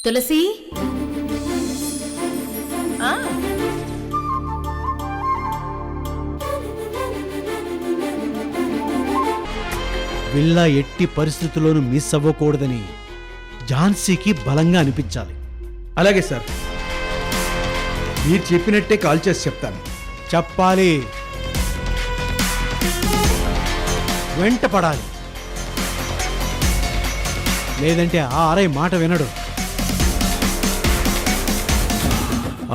తులసి villa ఎట్టి పరిస్థితుల్లోనూ miss అవ్వకూడదని ఝాన్సీకి బలంగా అనిపించాలి. అలాగే సార్, మీరు చెప్పినట్టే కాల్ చేసి చెప్తాను. చెప్పాలి, వెంట పడాలి, లేదంటే ఆ అరై మాట వినడు.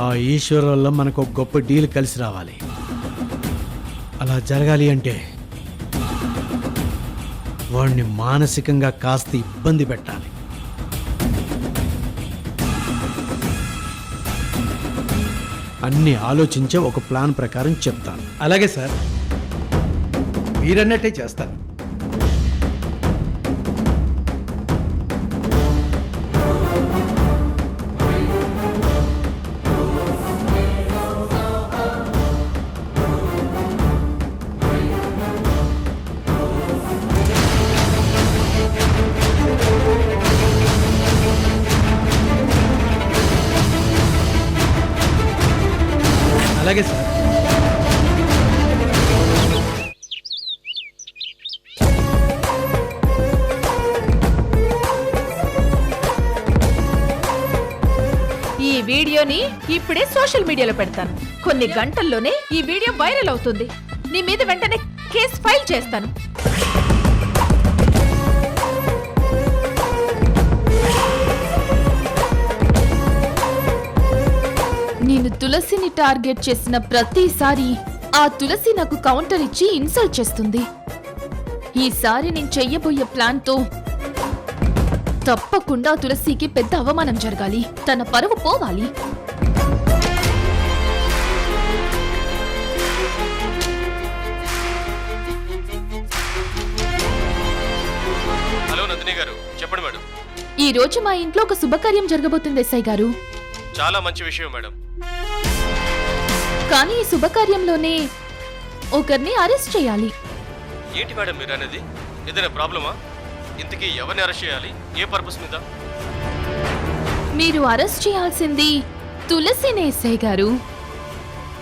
ఆ ఈశ్వర్ వల్ల మనకు ఒక గొప్ప డీల్ కలిసి రావాలి. అలా జరగాలి అంటే వాడిని మానసికంగా కాస్త ఇబ్బంది పెట్టాలి. అన్ని ఆలోచించే ఒక ప్లాన్ ప్రకారం చెప్తాను. అలాగే సార్, మీరన్నట్టే చేస్తాను. అలాగే సార్. ఈ వీడియోని ఇప్పుడే సోషల్ మీడియాలో పెడతాను. కొన్ని గంటల్లోనే ఈ వీడియో వైరల్ అవుతుంది. నీ మీద వెంటనే కేసు ఫైల్ చేస్తాను. నేను తులసిని టార్గెట్ చేసిన ప్రతిసారి ఆ తులసి నాకు కౌంటర్ ఇచ్చి ఇన్సల్ట్ చేస్తుంది. ఈసారి నేను చెయ్యబోయే ప్లాన్తో తప్పకుండా తులసికి పెద్ద అవమానం జరగాలి, తన పరువు పోవాలి. హలో నందిని గారు, చెప్పండి మేడం. ఈ రోజు మా ఇంట్లో ఒక శుభకార్యం జరగబోతుంది ఎస్ఐ గారు. చాలా మంచి విషయం మేడం. కానీ ఈ శుభకార్యంలోనే ఒకరిని అరెస్ట్ చేయాలి. ఏంటి మేడం మీరు అనేది? ఏదైనా ప్రాబ్లమా? ఇంతకీ ఎవరిని అరెస్ట్ చేయాలి? ఏ పర్పస్ మీద? మీరు అరెస్ట్ చేయాల్సింది తులసినే ఎస్ఐ గారు.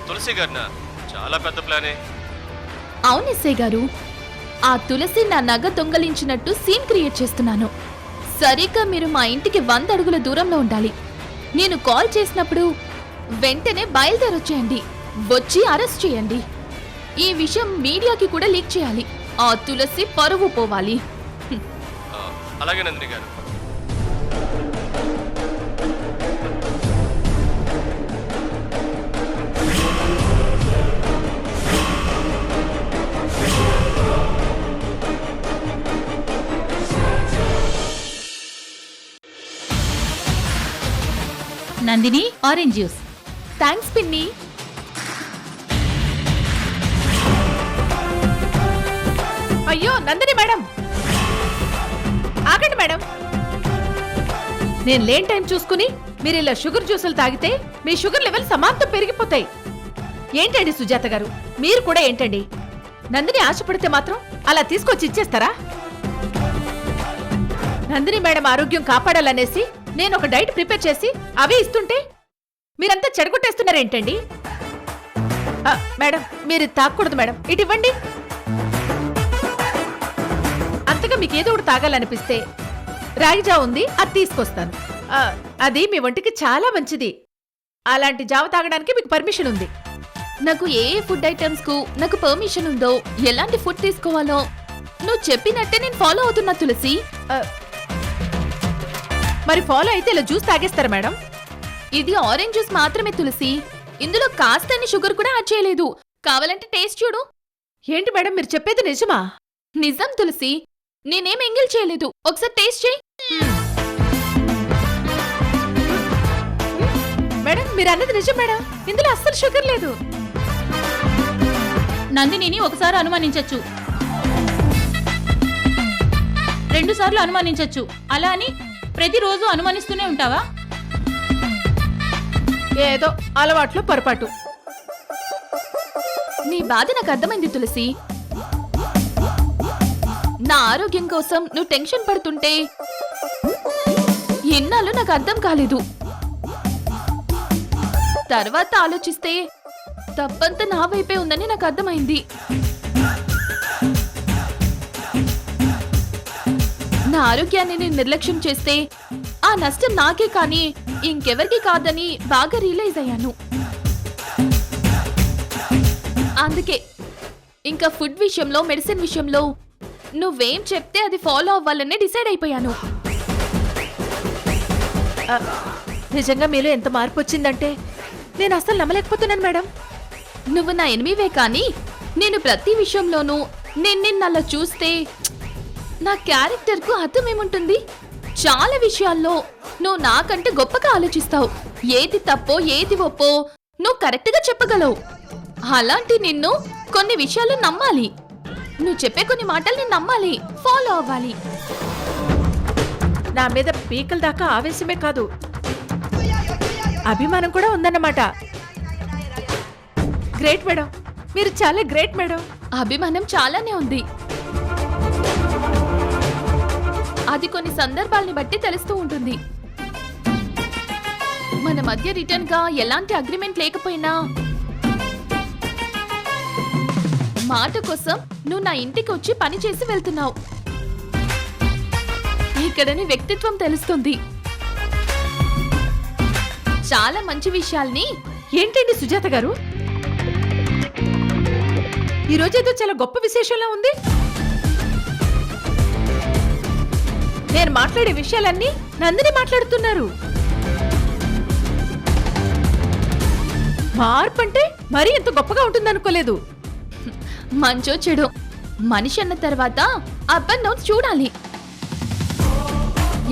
తులసి గారినా? చాలా పెద్ద ప్లానే. అవును ఎస్ఐ గారు, ఆ తులసి నా నగ దొంగలించినట్టు సీన్ క్రియేట్ చేస్తున్నాను. సరిగ్గా మీరు మా ఇంటికి 100 అడుగుల దూరంలో ఉండాలి. నేను కాల్ చేసినప్పుడు వెంటనే బయలుదేరొచ్చేయండి. వచ్చి అరెస్ట్ చేయండి. ఈ విషయం మీడియాకి కూడా లీక్ చేయాలి. ఆ తులసి పరువు పోవాలి. అలాగే నందిని గారు. Nandini, orange juice. థ్యాంక్స్ పిన్ని. అయ్యో నందిని మేడం, ఆగండి మేడం. నేను లేని టైం చూసుకుని మీరు ఇలా షుగర్ జ్యూసులు తాగితే మీ షుగర్ లెవెల్ సమాంతం పెరిగిపోతాయి. ఏంటండి సుజాత గారు, మీరు కూడా ఏంటండి? నందిని ఆశపడితే మాత్రం అలా తీసుకొచ్చి ఇచ్చేస్తారా? నందిని మేడం ఆరోగ్యం కాపాడాలనేసి నేను ఒక డైట్ ప్రిపేర్ చేసి అవే ఇస్తుంటే మీరంతా చెడగొట్టేస్తున్నారేంటండి? మేడం, మీరు తాగకూడదు మేడం, ఇటు ఇవ్వండి. అంతగా మీకు ఏదో ఒకటి తాగాలనిపిస్తే రాగి జావ ఉంది, అది తీసుకొస్తాను. అది మీ ఒంటికి చాలా మంచిది. అలాంటి జావ తాగడానికి మీకు పర్మిషన్ ఉంది. నాకు ఏ ఫుడ్ ఐటమ్స్ కు నాకు పర్మిషన్ ఉందో, ఎలాంటి ఫుడ్ తీసుకోవాలో నువ్వు చెప్పినట్టే నేను ఫాలో అవుతున్నా తులసి. మరి ఫాలో అయితే ఇలా జ్యూస్ తాగేస్తారా మేడం? ఇది ఆరెంజ్ జ్యూస్ మాత్రమే తులసి. ఇందులో కాస్తని షుగర్ కూడా యాడ్ చేయలేదు. కావాలంటే టేస్ట్ చూడు. ఏంటి మేడం మీరు చెప్పేది నిజమా? నిజం తులసి, నేనేం ఎంగిల్ చేయలేదు. ఒకసారి టేస్ట్ చేయి. మేడం మీరు అన్నది నిజం మేడం, ఇందులో అస్సలు షుగర్ లేదు. నందినిని ఒకసారి అనుమానించొచ్చు, 2 సార్లు అనుమానించొచ్చు. అలా అని ప్రతిరోజు అనుమానిస్తూనే ఉంటావా? ఏదో అలవాట్లో పొరపాటు. నీ బాధ నాకు అర్థమైంది తులసి. నా ఆరోగ్యం కోసం నువ్వు టెన్షన్ పడుతుంటే ఇన్నాళ్ళు నాకు అర్థం కాలేదు. తర్వాత ఆలోచిస్తే తప్పంతా నా వైపే ఉందని నాకు అర్థమైంది. నా ఆరోగ్యాన్ని నేను నిర్లక్ష్యం చేస్తే ఆ నష్టం నాకే కానీ ఇంకెవరికి కాదని బాగా రియలైజ్ అయ్యాను. అందుకే ఇంకా ఫుడ్ విషయంలో, మెడిసిన్ విషయంలో నువ్వేం చెప్తే అది ఫాలో అవ్వాలని డిసైడ్ అయిపోయాను. నిజంగా మీలో ఎంత మార్పు వచ్చిందంటే నేను అసలు నమ్మలేకపోతున్నాను మేడం. నువ్వు నా ఎనిమివే కానీ నేను ప్రతి విషయంలోనూ నిన్నలా చూస్తే నా క్యారెక్టర్కు అర్థం ఏముంటుంది? చాలా విషయాల్లో నువ్వు నాకంటే గొప్పగా ఆలోచిస్తావు. ఏది తప్పో ఏది ఒప్పో నువ్వు కరెక్ట్గా చెప్పగలవు. అలాంటి నిన్ను కొన్ని విషయాలు నమ్మాలి. నువ్వు చెప్పే కొన్ని మాటల్ని నమ్మాలి, ఫాలో అవ్వాలి. నా మీద పీకల దాకా ఆవేశమే కాదు, అభిమానం కూడా ఉందన్నమాట. గ్రేట్ మేడం, మీరు చాలా గ్రేట్ మేడం. అభిమానం చాలానే ఉంది. అది కొన్ని సందర్భాల్ని బట్టి తెలుస్తూ ఉంటుంది. మన మధ్య రిటర్న్ గా ఎలాంటి అగ్రిమెంట్ లేకపోయినా మాట కోసం నువ్వు నా ఇంటికి వచ్చి పని చేసి వెళ్తున్నావు. ఇక్కడ నీ వ్యక్తిత్వం తెలుస్తుంది. చాలా మంచి విషయాల్ని. ఏంటండి సుజాత గారు, ఈరోజేదో చాలా గొప్ప విశేషంలా ఉంది. నేను మాట్లాడే విషయాలన్నీ నందిని మాట్లాడుతున్నారు. మార్పు అంటే మరీ ఇంత గొప్పగా ఉంటుందనుకోలేదు. మంచో చెడు మనిషి అన్న తర్వాత అప్ అండ్ డౌన్స్ చూడాలి.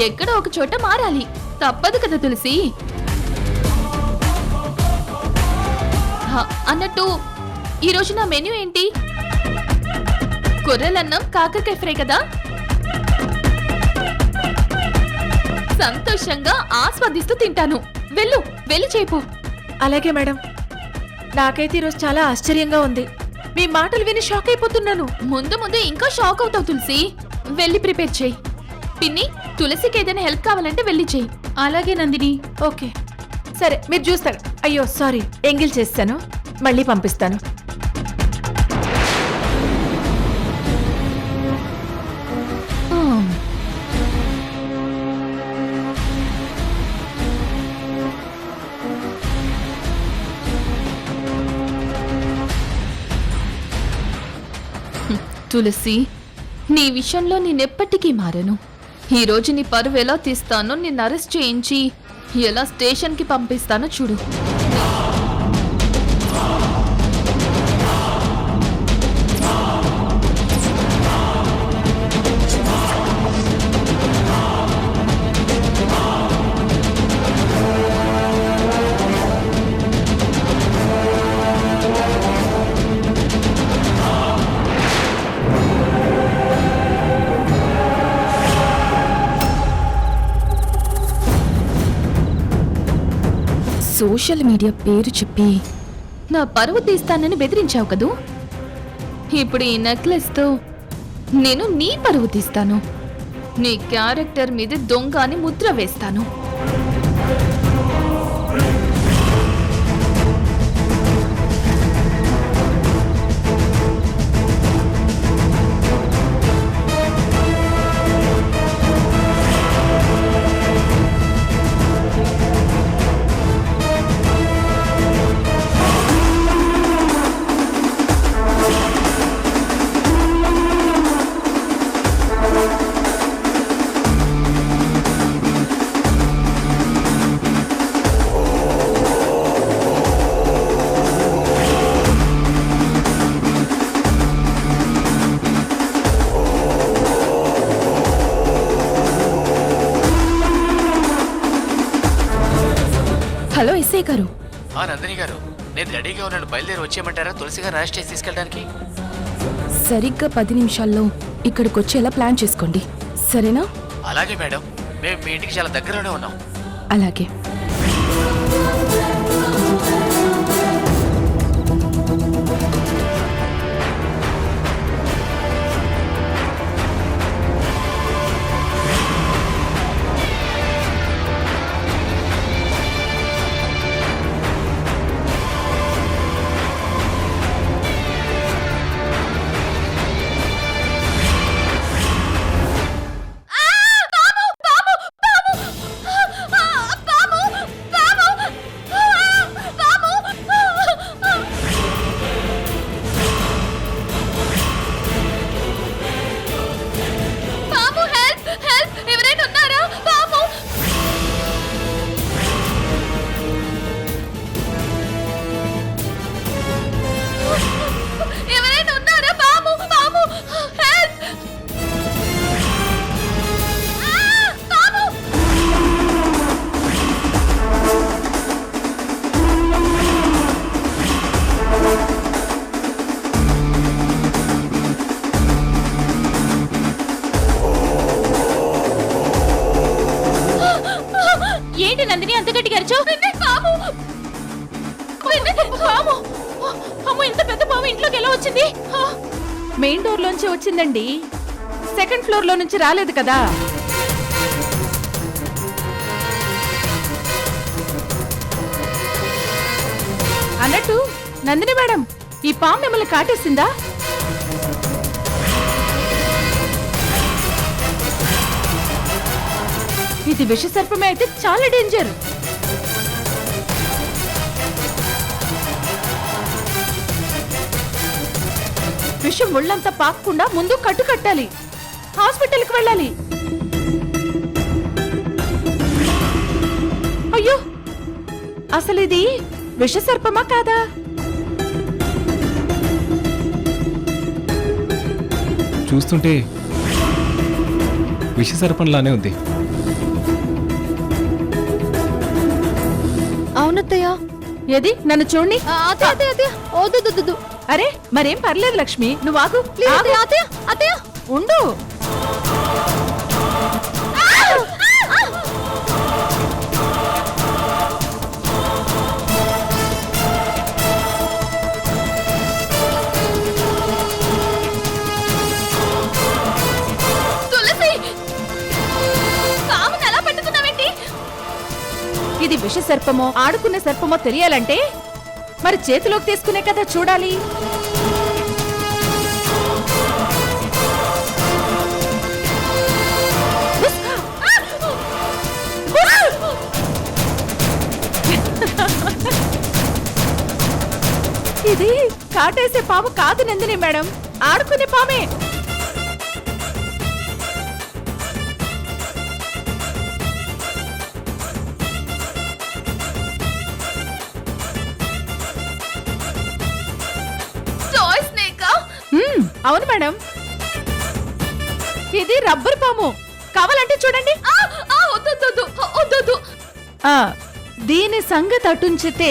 ఎక్కడో ఒక చోట మారాలి, తప్పదు కదా తులసి. అన్నట్టు ఈరోజు నా మెన్యూ ఏంటి? కొర్రెలన్నం, కాకరకాయ ఫ్రై కదా. సంతోషంగా ఆస్వాదిస్తూ తింటాను. వెళ్ళి చేపు. అలాగే మేడం. నాకైతే ఈరోజు చాలా ఆశ్చర్యంగా ఉంది. మీ మాటలు విని షాక్ అయిపోతున్నాను. ముందు ఇంకా షాక్ అవుతావు తులసి. వెళ్ళి ప్రిపేర్ చేయి. పిన్ని, తులసికి ఏదైనా హెల్ప్ కావాలంటే వెళ్ళి చెయ్యి. అలాగే నందిని. ఓకే సరే, మీరు చూస్తారు. అయ్యో సారీ, ఎంగిల్ చేస్తాను, మళ్ళీ పంపిస్తాను. తులసి, నీ విషయంలో నేనెప్పటికీ మారను. ఈ రోజు నీ పరువు ఎలా తీస్తానో, నిన్ను అరెస్ట్ చేయించి ఎలా స్టేషన్కి పంపిస్తానో చూడు. సోషల్ మీడియా పేరు చెప్పి నా పరువు తీస్తానని బెదిరించావు కదూ. ఇప్పుడు ఈ నెక్లెస్తో నేను నీ పరువు తీస్తాను. నీ క్యారెక్టర్ మీద దొంగ అని ముద్ర వేస్తాను. హలో ఎస్ఐ గారు. నందిని గారు, నేను రెడీగా ఉన్నాను. బయలుదేరి వచ్చేయమంటారా? తులసి గారు అరెస్ట్ చేసి తీసుకెళ్ళడానికి. సరిగ్గా 10 నిమిషాల్లో ఇక్కడికి వచ్చేలా ప్లాన్ చేసుకోండి, సరేనా? అలాగే మేడం, మేము మీ ఇంటికి చాలా దగ్గరలోనే ఉన్నాం. అలాగే. తెరచావు పాము! అమ్మో, ఇంత పెద్ద పాము ఇంట్లోకి ఎలా వచ్చింది? మెయిన్ డోర్ లోంచి వచ్చిందండి, సెకండ్ ఫ్లోర్ లో నుంచి రాలేదు కదా. అన్నట్టు నందిని మేడం, ఈ పాము మిమ్మల్ని కాటేసిందా? ఇది విష సర్పమే అయితే చాలా డేంజర్. విషం ఒళ్ళంతా పాకకుండా ముందు కట్టు కట్టాలి, హాస్పిటల్కి వెళ్ళాలి. అయ్యో, అసలు ఇది విష సర్పమా కాదా? చూస్తుంటే విషసర్పంలానే ఉంది. అవునత్తయ్య. ఏది నన్ను చూడండి. వద్దు. అరే మరేం పర్లేదు లక్ష్మి, నువ్వు ఆగు. అత్తయ్య ఉండు. తులసి, పాముని ఎలా పట్టుకున్నావేంటి? ఇది విష సర్పమో ఆడుకున్న సర్పమో తెలియాలంటే మరి చేతిలోకి తీసుకునే కదా చూడాలి. ఇది కాటేసే పాము కాదు నందిని మేడం, ఆడుకునే పామే. టాయ్ స్నేకా? అవును మేడం, ఇది రబ్బర్ పాము. కావాలంటే చూడండి. వద్దు. ఆ, దీని సంగతి అటుంచితే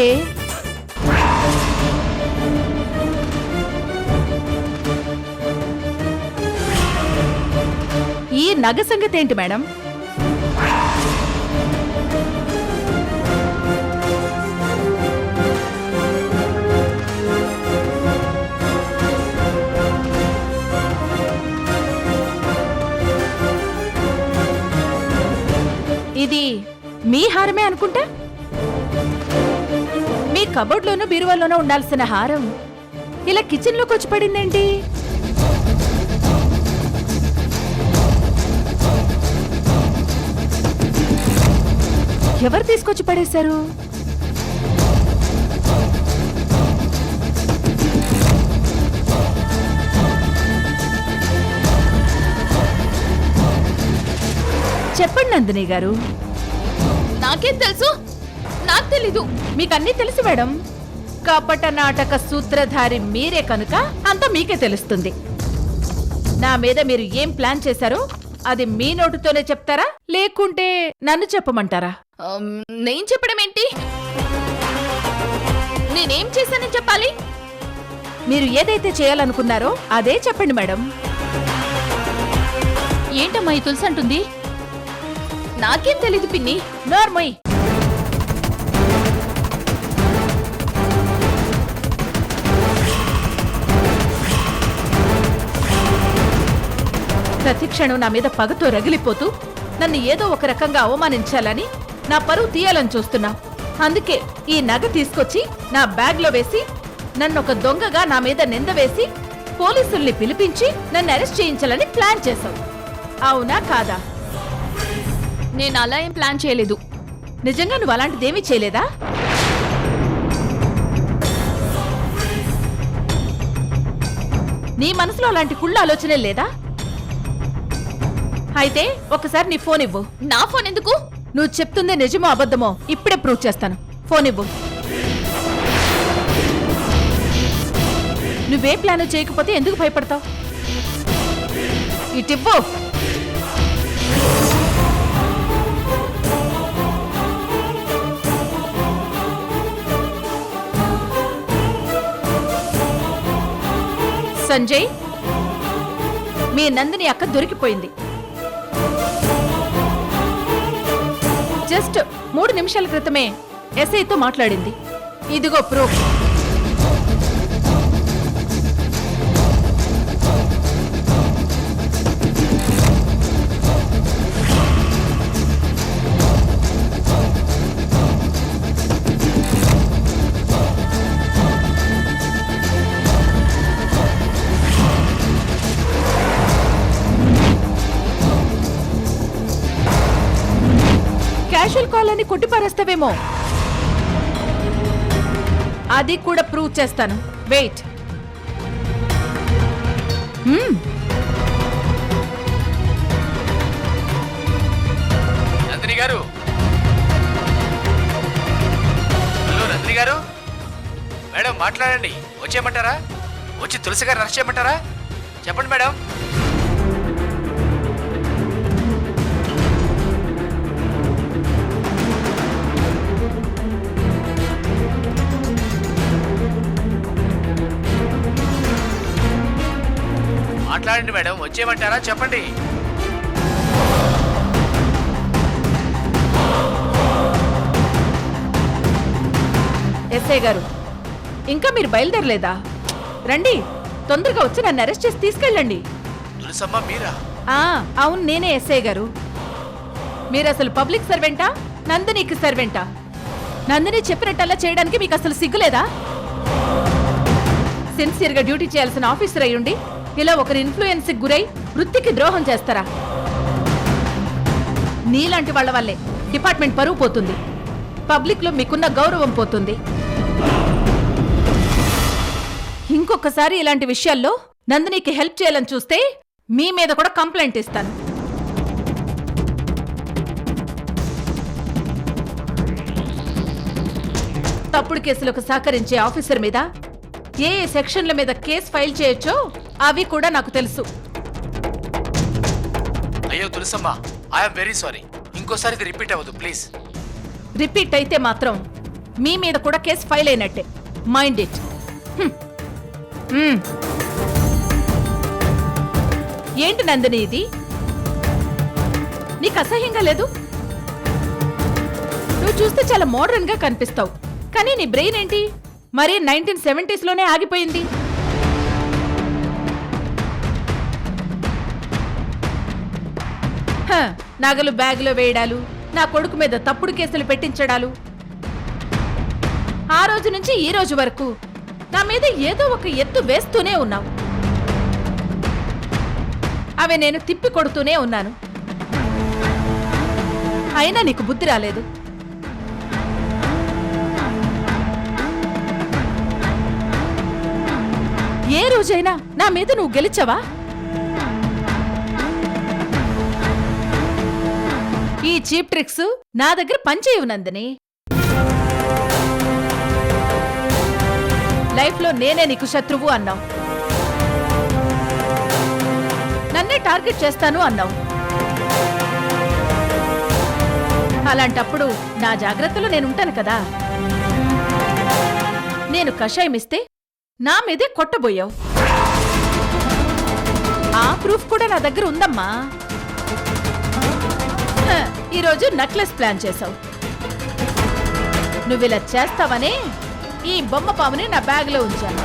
ఈ నగ సంగతి ఏంటి మేడం? ఇది మీ హారమే అనుకుంటా. మీ కబోర్డ్లోనూ బీరువాలోనూ ఉండాల్సిన హారం ఇలా కిచెన్లోకి వచ్చి పడిందేంటి? ఎవరు తీసుకొచ్చి పడేశారు? చెప్పండి నందిని గారు. నాకేం తెలుసు? నాకు తెలీదు. మీకన్నీ తెలుసు మేడం. కపట నాటక సూత్రధారి మీరే కనుక అంతా మీకే తెలుస్తుంది. నా మీద మీరు ఏం ప్లాన్ చేశారో అది మీ నోటుతోనే చెప్తారా, లేకుంటే నన్ను చెప్పమంటారా? నేను చెప్పడం ఏంటి? నేనేం చేశానని చెప్పాలి? మీరు ఏదైతే చేయాలనుకున్నారో అదే చెప్పండి మేడం. ఏంటమ్మా ఈ తులసి అంటుంది? నాకేం తెలీదు పిన్ని. నోర్మోయ్. ప్రతిక్షణం నా మీద పగతో రగిలిపోతూ నన్ను ఏదో ఒక రకంగా అవమానించాలని, నా పరువు తీయాలని చూస్తున్నా. అందుకే ఈ నగ తీసుకొచ్చి నా బ్యాగ్లో వేసి నన్ను ఒక దొంగగా నా మీద నింద వేసి పోలీసుల్ని పిలిపించి నన్ను అరెస్ట్ చేయించాలని ప్లాన్ చేశావు. అవునా కాదా? నేను అలా ఏం ప్లాన్ చేయలేదు. నిజంగా నువ్వు అలాంటిదేమీ చేయలేదా? నీ మనసులో అలాంటి కుళ్ళ ఆలోచనే లేదా? అయితే ఒకసారి నీ ఫోన్ ఇవ్వు. నా ఫోన్ ఎందుకు? నువ్వు చెప్తుంది నిజమో అబద్ధమో ఇప్పుడే ప్రూవ్ చేస్తాను. ఫోన్ ఇవ్వు. నువ్వే ప్లాన్ చేయకపోతే ఎందుకు భయపడతావు? ఇటివ్వు. సంజయ్, మీ నందిని అక్క దొరికిపోయింది. జస్ట్ 3 నిమిషాల క్రితమే ఎస్ఐతో మాట్లాడింది. ఇదిగో ప్రూఫ్. క్యాషువల్ కాల్ అని కొట్టిపారేస్తావేమో. అది కూడా ప్రూవ్ చేస్తాను. వెయిట్. నందిని గారు, హలో నందిని గారు, మేడం మాట్లాడండి. వచ్చేయమంటారా? వచ్చి తులసి గారు అరెస్ట్ చేయమంటారా? చెప్పండి మేడం. మాట్లాడండి మేడం, వచ్చేయమంటారా? చెప్పండి. ఎస్ఐ గారు, ఇంకా మీరు బయలుదేరలేదా? రండి, తొందరగా వచ్చి నన్ను అరెస్ట్ చేసి తీసుకెళ్ళండి. తులసమ్మ మీరా? అవును, నేనే ఎస్ఐ గారు. మీరు అసలు పబ్లిక్ సర్వెంటా, నందినికి సర్వెంటా? నందిని చెప్పినట్టల్లా చేయడానికి మీకు అసలు సిగ్గులేదా? సిన్సియర్గా డ్యూటీ చేయాల్సిన ఆఫీసర్ అయ్యుండి ఇలా ఒకరి ఇన్ఫ్లుయెన్స్కి గురై వృత్తికి ద్రోహం చేస్తారా? నీలాంటి వాళ్ళ వల్లే డిపార్ట్మెంట్ పరువు పోతుంది, పబ్లిక్లో మీకున్న గౌరవం పోతుంది. ఇంకొకసారి ఇలాంటి విషయాల్లో నందినికి హెల్ప్ చేయాలని చూస్తే మీ మీద కూడా కంప్లైంట్ ఇస్తాను. తప్పుడు కేసులకు సహకరించే ఆఫీసర్ మీద ఏ ఏ సెక్షన్ల మీద కేసు ఫైల్ చేయొచ్చో అవి కూడా నాకు తెలుసు. అయ్యో తులసమ్మ, ఐఎమ్ వెరీ సారీ. ఇంకోసారి ఇది రిపీట్ అవ్వదు ప్లీజ్. రిపీట్ అయితే మాత్రం మీ మీద కూడా కేసు ఫైల్ అయినట్టే. Mind it. ఏంటి నందిని ఇది? నీకు అసహ్యంగా లేదు? నువ్వు చూస్తే చాలా మోడర్న్ గా కనిపిస్తావు, కానీ నీ బ్రెయిన్ ఏంటి మరి 1970s లోనే ఆగిపోయింది. నగలు బ్యాగులో వేయడాలు, నా కొడుకు మీద తప్పుడు కేసులు పెట్టించడాలు, ఆ రోజు నుంచి ఈ రోజు వరకు నా మీద ఏదో ఒక ఎత్తు వేస్తూనే ఉన్నావు. అవి నేను తిప్పి కొడుతూనే ఉన్నాను, అయినా నీకు బుద్ధి రాలేదు. ఏ రోజైనా నా మీద నువ్వు గెలిచావా? ఈ చీప్ ట్రిక్స్ నా దగ్గర పనిచేయవు నందిని. లైఫ్లో నేనే నీకు శత్రువు అన్నావు, నన్నే టార్గెట్ చేస్తాను అన్నావు. అలాంటప్పుడు నా జాగ్రత్తలో నేనుంటాను కదా. నేను కషాయం ఇస్తే నా మీదే కొట్టబోయావు. ఆ ప్రూఫ్ కూడా నా దగ్గర ఉందమ్మా. ఈరోజు నక్లెస్ ప్లాన్ చేశావు. నువ్విలా చేస్తావనే ఈ బొమ్మ పాముని నా బ్యాగ్లో ఉంచాను.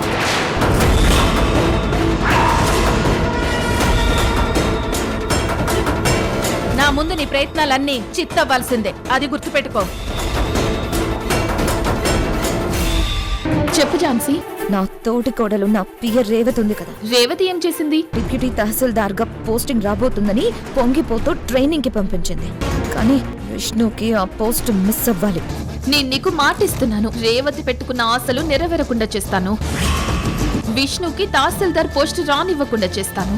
నా ముందు నీ ప్రయత్నాలన్నీ చిత్తవ్వాల్సిందే, అది గుర్తుపెట్టుకో. చెప్పు ఝాన్సీ. నా తోటి కోడలు నా పియర్ రేవతి ఉంది కదా, రేవతి ఏం చేసింది? డిప్యూటీ తహసీల్దార్ గా పోస్టింగ్ రాబోతుందని పొంగిపోతూ ట్రైనింగ్ కి పంపించింది. కానీ విష్ణుకి ఆ పోస్ట్ మిస్ అవ్వాలి. నేను నీకు మాటిస్తున్నాను, రేవతి పెట్టుకున్న ఆశలు నెరవేరకుండా చేస్తాను. విష్ణుకి తహసీల్దార్ పోస్ట్ రానివ్వకుండా చేస్తాను.